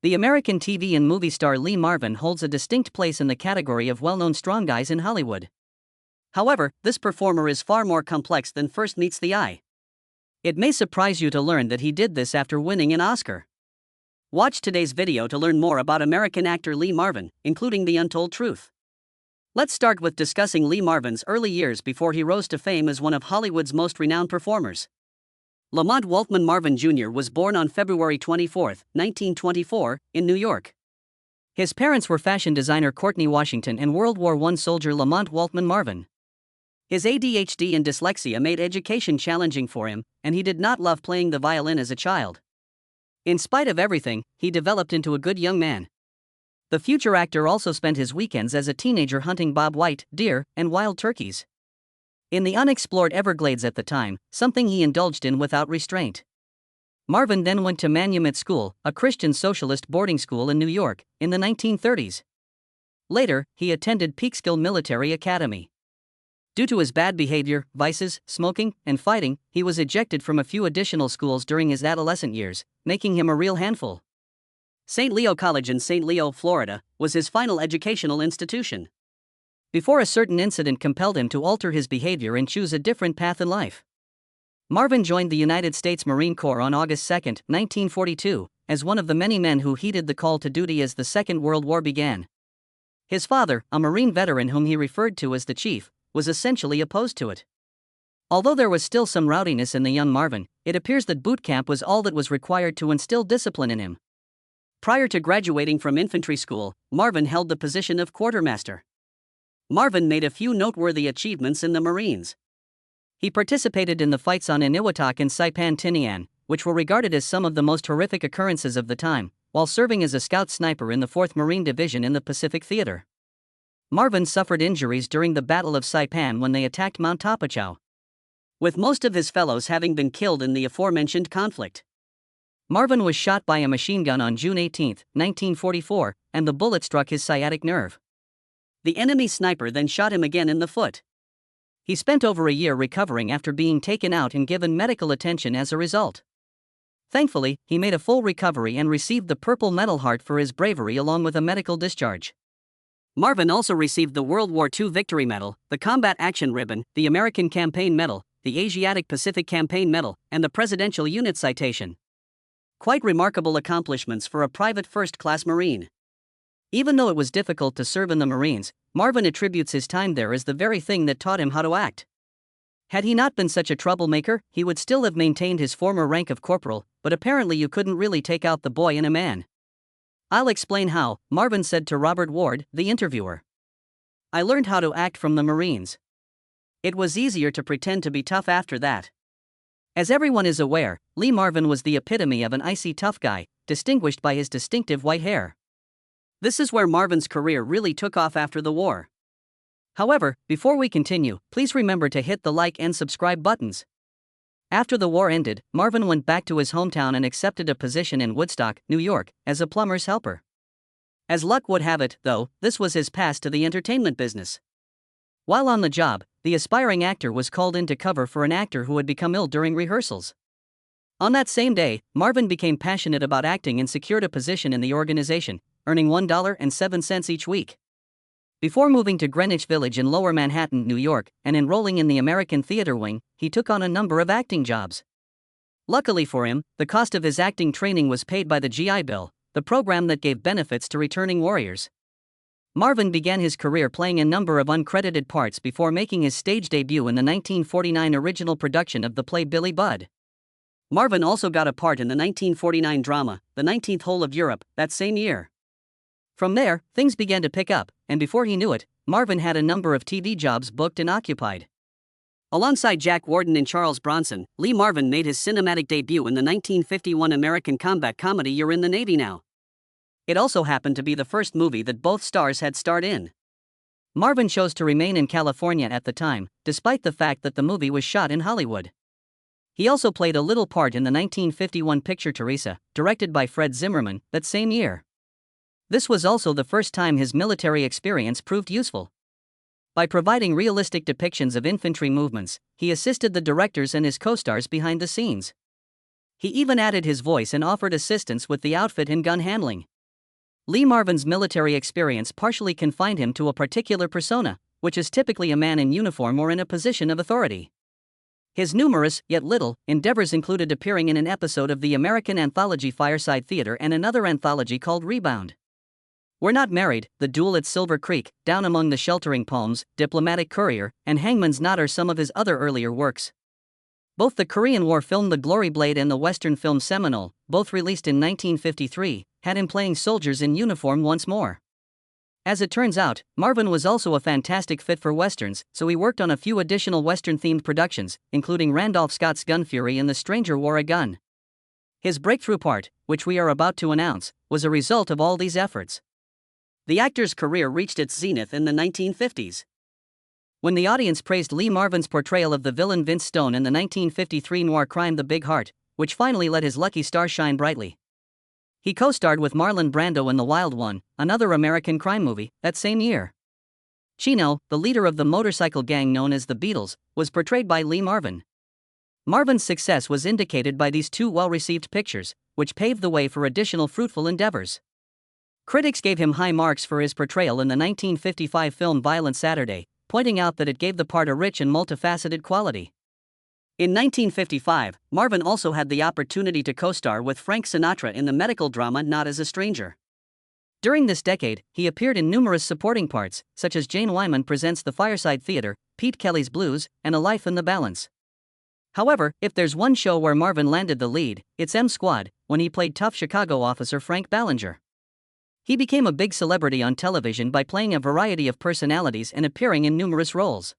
The American TV and movie star Lee Marvin holds a distinct place in the category of well-known strong guys in Hollywood. However, this performer is far more complex than first meets the eye. It may surprise you to learn that he did this after winning an Oscar. Watch today's video to learn more about American actor Lee Marvin, including the untold truth. Let's start with discussing Lee Marvin's early years before he rose to fame as one of Hollywood's most renowned performers. Lamont Waltman Marvin Jr. was born on February 24, 1924, in New York. His parents were fashion designer Courtney Washington and World War I soldier Lamont Waltman Marvin. His ADHD and dyslexia made education challenging for him, and he did not love playing the violin as a child. In spite of everything, he developed into a good young man. The future actor also spent his weekends as a teenager hunting bobwhite, deer, and wild turkeys. In the unexplored Everglades at the time, something he indulged in without restraint. Marvin then went to Manumet School, a Christian socialist boarding school in New York, in the 1930s. Later, he attended Peekskill Military Academy. Due to his bad behavior, vices, smoking, and fighting, he was ejected from a few additional schools during his adolescent years, making him a real handful. St. Leo College in St. Leo, Florida, was his final educational institution. Before a certain incident compelled him to alter his behavior and choose a different path in life. Marvin joined the United States Marine Corps on August 2, 1942, as one of the many men who heeded the call to duty as the Second World War began. His father, a Marine veteran whom he referred to as the Chief, was essentially opposed to it. Although there was still some rowdiness in the young Marvin, it appears that boot camp was all that was required to instill discipline in him. Prior to graduating from infantry school, Marvin held the position of quartermaster. Marvin made a few noteworthy achievements in the Marines. He participated in the fights on Eniwetok and Saipan Tinian, which were regarded as some of the most horrific occurrences of the time, while serving as a scout sniper in the 4th Marine Division in the Pacific Theater. Marvin suffered injuries during the Battle of Saipan when they attacked Mount Tapachau, with most of his fellows having been killed in the aforementioned conflict. Marvin was shot by a machine gun on June 18, 1944, and the bullet struck his sciatic nerve. The enemy sniper then shot him again in the foot. He spent over a year recovering after being taken out and given medical attention as a result. Thankfully, he made a full recovery and received the Purple Medal Heart for his bravery along with a medical discharge. Marvin also received the World War II Victory Medal, the Combat Action Ribbon, the American Campaign Medal, the Asiatic Pacific Campaign Medal, and the Presidential Unit Citation. Quite remarkable accomplishments for a private first-class Marine. Even though it was difficult to serve in the Marines, Marvin attributes his time there as the very thing that taught him how to act. Had he not been such a troublemaker, he would still have maintained his former rank of corporal, but apparently you couldn't really take out the boy in a man. "I'll explain how," Marvin said to Robert Ward, the interviewer. "I learned how to act from the Marines. It was easier to pretend to be tough after that." As everyone is aware, Lee Marvin was the epitome of an icy tough guy, distinguished by his distinctive white hair. This is where Marvin's career really took off after the war. However, before we continue, please remember to hit the like and subscribe buttons. After the war ended, Marvin went back to his hometown and accepted a position in Woodstock, New York, as a plumber's helper. As luck would have it, though, this was his pass to the entertainment business. While on the job, the aspiring actor was called in to cover for an actor who had become ill during rehearsals. On that same day, Marvin became passionate about acting and secured a position in the organization, earning $1.07 each week. Before moving to Greenwich Village in Lower Manhattan, New York, and enrolling in the American Theater Wing, he took on a number of acting jobs. Luckily for him, the cost of his acting training was paid by the GI Bill, the program that gave benefits to returning warriors. Marvin began his career playing a number of uncredited parts before making his stage debut in the 1949 original production of the play Billy Budd. Marvin also got a part in the 1949 drama, The 19th Hole of Europe, that same year. From there, things began to pick up, and before he knew it, Marvin had a number of TV jobs booked and occupied. Alongside Jack Warden and Charles Bronson, Lee Marvin made his cinematic debut in the 1951 American combat comedy You're in the Navy Now. It also happened to be the first movie that both stars had starred in. Marvin chose to remain in California at the time, despite the fact that the movie was shot in Hollywood. He also played a little part in the 1951 picture Teresa, directed by Fred Zimmerman, that same year. This was also the first time his military experience proved useful. By providing realistic depictions of infantry movements, he assisted the directors and his co-stars behind the scenes. He even added his voice and offered assistance with the outfit and gun handling. Lee Marvin's military experience partially confined him to a particular persona, which is typically a man in uniform or in a position of authority. His numerous, yet little, endeavors included appearing in an episode of the American anthology Fireside Theater and another anthology called Rebound. We're Not Married, The Duel at Silver Creek, Down Among the Sheltering Palms, Diplomatic Courier, and Hangman's Knot are some of his other earlier works. Both the Korean War film The Glory Blade and the Western film Seminole, both released in 1953, had him playing soldiers in uniform once more. As it turns out, Marvin was also a fantastic fit for westerns, so he worked on a few additional western-themed productions, including Randolph Scott's Gun Fury and The Stranger Wore a Gun. His breakthrough part, which we are about to announce, was a result of all these efforts. The actor's career reached its zenith in the 1950s. When the audience praised Lee Marvin's portrayal of the villain Vince Stone in the 1953 noir crime The Big Heart, which finally let his lucky star shine brightly. He co-starred with Marlon Brando in The Wild One, another American crime movie, that same year. Chino, the leader of the motorcycle gang known as the Beatles, was portrayed by Lee Marvin. Marvin's success was indicated by these two well-received pictures, which paved the way for additional fruitful endeavors. Critics gave him high marks for his portrayal in the 1955 film Violent Saturday, pointing out that it gave the part a rich and multifaceted quality. In 1955, Marvin also had the opportunity to co-star with Frank Sinatra in the medical drama Not as a Stranger. During this decade, he appeared in numerous supporting parts, such as Jane Wyman Presents the Fireside Theater, Pete Kelly's Blues, and A Life in the Balance. However, if there's one show where Marvin landed the lead, it's M Squad, when he played tough Chicago officer Frank Ballinger. He became a big celebrity on television by playing a variety of personalities and appearing in numerous roles.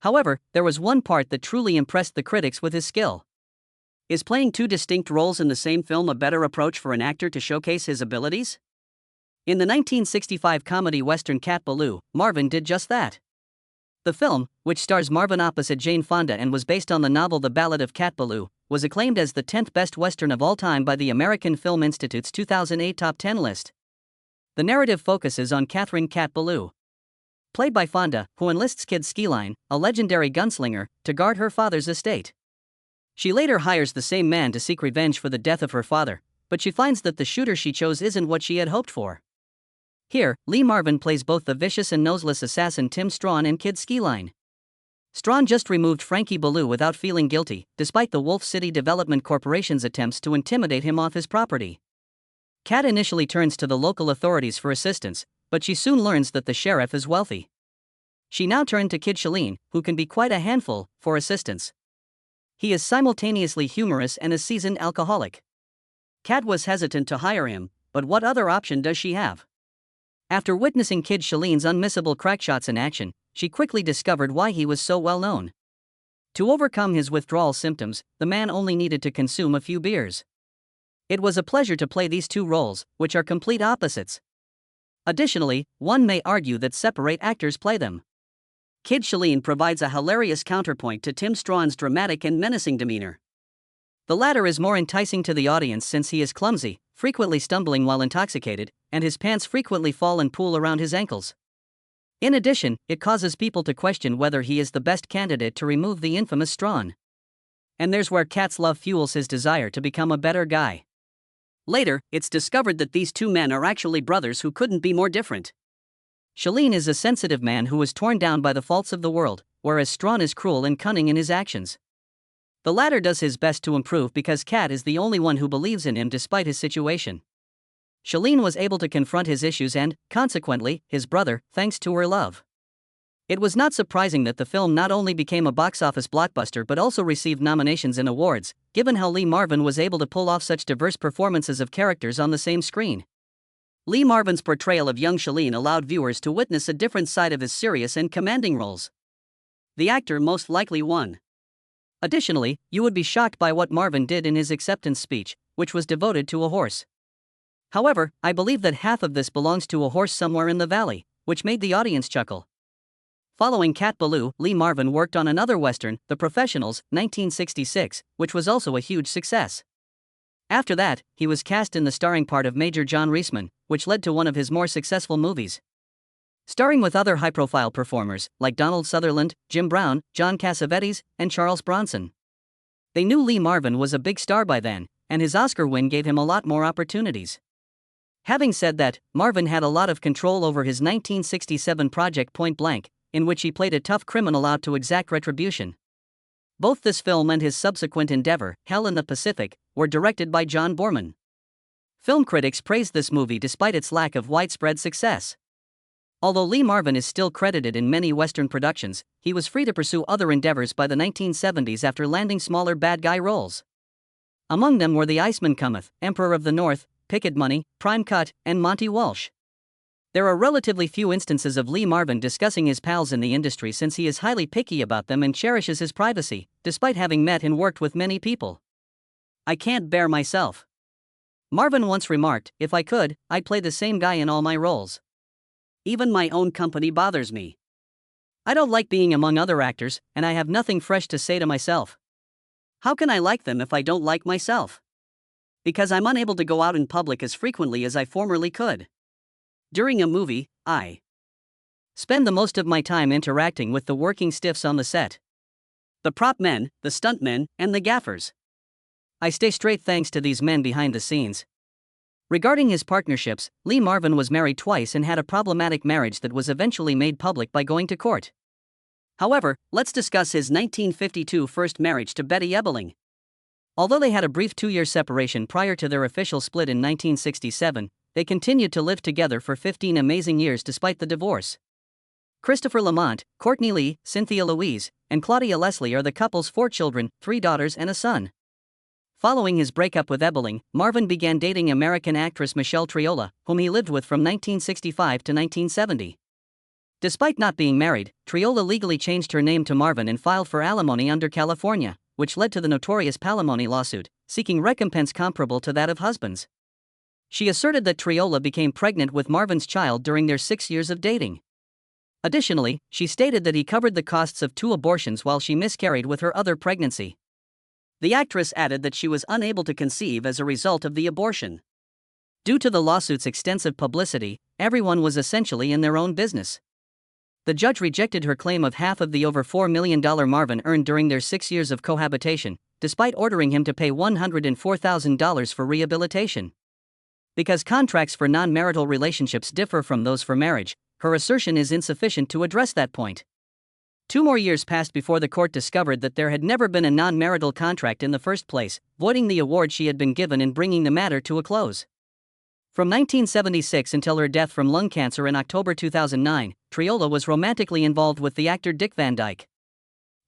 However, there was one part that truly impressed the critics with his skill. Is playing two distinct roles in the same film a better approach for an actor to showcase his abilities? In the 1965 comedy western Cat Ballou, Marvin did just that. The film, which stars Marvin opposite Jane Fonda and was based on the novel The Ballad of Cat Ballou, was acclaimed as the 10th best western of all time by the American Film Institute's 2008 Top 10 list. The narrative focuses on Catherine Cat Ballou, played by Fonda, who enlists Kid Skyline, a legendary gunslinger, to guard her father's estate. She later hires the same man to seek revenge for the death of her father, but she finds that the shooter she chose isn't what she had hoped for. Here, Lee Marvin plays both the vicious and noseless assassin Tim Strawn and Kid Skyline. Strawn just removed Frankie Ballou without feeling guilty, despite the Wolf City Development Corporation's attempts to intimidate him off his property. Cat initially turns to the local authorities for assistance, but she soon learns that the sheriff is wealthy. She now turned to Kid Shalene, who can be quite a handful, for assistance. He is simultaneously humorous and a seasoned alcoholic. Cat was hesitant to hire him, but what other option does she have? After witnessing Kid Shalene's unmissable crackshots in action, she quickly discovered why he was so well known. To overcome his withdrawal symptoms, the man only needed to consume a few beers. It was a pleasure to play these two roles, which are complete opposites. Additionally, one may argue that separate actors play them. Kid Shalene provides a hilarious counterpoint to Tim Strawn's dramatic and menacing demeanor. The latter is more enticing to the audience since he is clumsy, frequently stumbling while intoxicated, and his pants frequently fall and pool around his ankles. In addition, it causes people to question whether he is the best candidate to remove the infamous Strawn. And there's where Cat's love fuels his desire to become a better guy. Later, it's discovered that these two men are actually brothers who couldn't be more different. Shalene is a sensitive man who is torn down by the faults of the world, whereas Strawn is cruel and cunning in his actions. The latter does his best to improve because Cat is the only one who believes in him despite his situation. Shalene was able to confront his issues and, consequently, his brother, thanks to her love. It was not surprising that the film not only became a box office blockbuster but also received nominations and awards, given how Lee Marvin was able to pull off such diverse performances of characters on the same screen. Lee Marvin's portrayal of young Shalene allowed viewers to witness a different side of his serious and commanding roles. The actor most likely won. Additionally, you would be shocked by what Marvin did in his acceptance speech, which was devoted to a horse. However, I believe that half of this belongs to a horse somewhere in the valley, which made the audience chuckle. Following Cat Ballou, Lee Marvin worked on another western, The Professionals, 1966, which was also a huge success. After that, he was cast in the starring part of Major John Reisman, which led to one of his more successful movies. Starring with other high-profile performers, like Donald Sutherland, Jim Brown, John Cassavetes, and Charles Bronson. They knew Lee Marvin was a big star by then, and his Oscar win gave him a lot more opportunities. Having said that, Marvin had a lot of control over his 1967 project Point Blank, in which he played a tough criminal out to exact retribution. Both this film and his subsequent endeavor, Hell in the Pacific, were directed by John Boorman. Film critics praised this movie despite its lack of widespread success. Although Lee Marvin is still credited in many Western productions, he was free to pursue other endeavors by the 1970s after landing smaller bad guy roles. Among them were The Iceman Cometh, Emperor of the North, Picket Money, Prime Cut, and Monty Walsh. There are relatively few instances of Lee Marvin discussing his pals in the industry since he is highly picky about them and cherishes his privacy, despite having met and worked with many people. "I can't bear myself," Marvin once remarked. "If I could, I'd play the same guy in all my roles. Even my own company bothers me. I don't like being among other actors, and I have nothing fresh to say to myself. How can I like them if I don't like myself? Because I'm unable to go out in public as frequently as I formerly could. During a movie, I spend the most of my time interacting with the working stiffs on the set. The prop men, the stunt men, and the gaffers. I stay straight thanks to these men behind the scenes." Regarding his partnerships, Lee Marvin was married twice and had a problematic marriage that was eventually made public by going to court. However, let's discuss his 1952 first marriage to Betty Ebeling. Although they had a brief 2-year separation prior to their official split in 1967, they continued to live together for 15 amazing years despite the divorce. Christopher Lamont, Courtney Lee, Cynthia Louise, and Claudia Leslie are the couple's 4 children, 3 daughters and a son. Following his breakup with Ebeling, Marvin began dating American actress Michelle Triola, whom he lived with from 1965 to 1970. Despite not being married, Triola legally changed her name to Marvin and filed for alimony under California, which led to the notorious palimony lawsuit, seeking recompense comparable to that of husbands. She asserted that Triola became pregnant with Marvin's child during their 6 years of dating. Additionally, she stated that he covered the costs of 2 abortions while she miscarried with her other pregnancy. The actress added that she was unable to conceive as a result of the abortion. Due to the lawsuit's extensive publicity, everyone was essentially in their own business. The judge rejected her claim of half of the over $4 million Marvin earned during their 6 years of cohabitation, despite ordering him to pay $104,000 for rehabilitation. Because contracts for non-marital relationships differ from those for marriage, her assertion is insufficient to address that point. 2 more years passed before the court discovered that there had never been a non-marital contract in the first place, voiding the award she had been given and bringing the matter to a close. From 1976 until her death from lung cancer in October 2009, Triola was romantically involved with the actor Dick Van Dyke.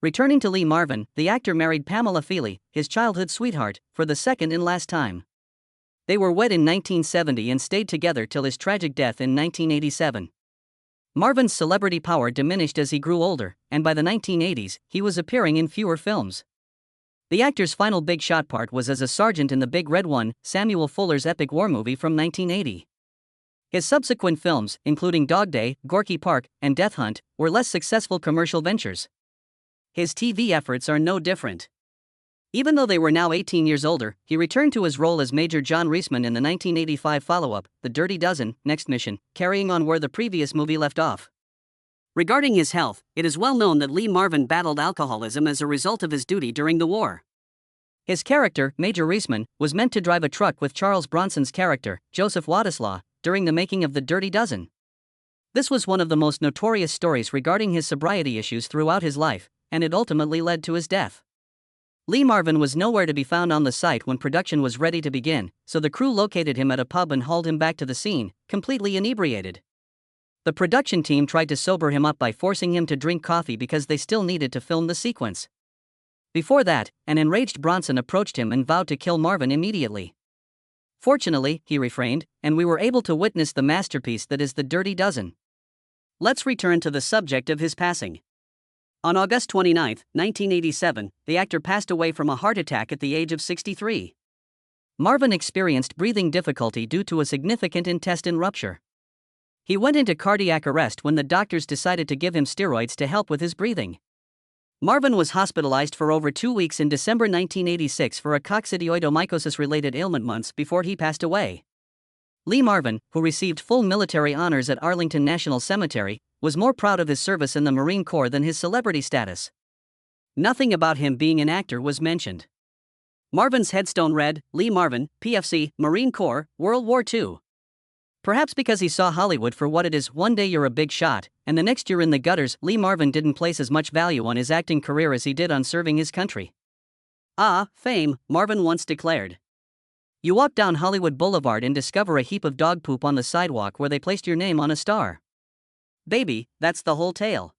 Returning to Lee Marvin, the actor married Pamela Feely, his childhood sweetheart, for the second and last time. They were wed in 1970 and stayed together till his tragic death in 1987. Marvin's celebrity power diminished as he grew older, and by the 1980s, he was appearing in fewer films. The actor's final big shot part was as a sergeant in The Big Red One, Samuel Fuller's epic war movie from 1980. His subsequent films, including Dog Day, Gorky Park, and Death Hunt, were less successful commercial ventures. His TV efforts are no different. Even though they were now 18 years older, he returned to his role as Major John Reisman in the 1985 follow-up, The Dirty Dozen, Next Mission, carrying on where the previous movie left off. Regarding his health, it is well known that Lee Marvin battled alcoholism as a result of his duty during the war. His character, Major Reisman, was meant to drive a truck with Charles Bronson's character, Joseph Wadislaw, during the making of The Dirty Dozen. This was one of the most notorious stories regarding his sobriety issues throughout his life, and it ultimately led to his death. Lee Marvin was nowhere to be found on the site when production was ready to begin, so the crew located him at a pub and hauled him back to the scene, completely inebriated. The production team tried to sober him up by forcing him to drink coffee because they still needed to film the sequence. Before that, an enraged Bronson approached him and vowed to kill Marvin immediately. Fortunately, he refrained, and we were able to witness the masterpiece that is The Dirty Dozen. Let's return to the subject of his passing. On August 29, 1987, the actor passed away from a heart attack at the age of 63. Marvin experienced breathing difficulty due to a significant intestine rupture. He went into cardiac arrest when the doctors decided to give him steroids to help with his breathing. Marvin was hospitalized for over 2 weeks in December 1986 for a coccidioidomycosis-related ailment months before he passed away. Lee Marvin, who received full military honors at Arlington National Cemetery, was more proud of his service in the Marine Corps than his celebrity status. Nothing about him being an actor was mentioned. Marvin's headstone read, Lee Marvin, PFC, Marine Corps, World War II. Perhaps because he saw Hollywood for what it is: one day you're a big shot, and the next you're in the gutters. Lee Marvin didn't place as much value on his acting career as he did on serving his country. Ah, fame, Marvin once declared. You walk down Hollywood Boulevard and discover a heap of dog poop on the sidewalk where they placed your name on a star. Baby, that's the whole tale.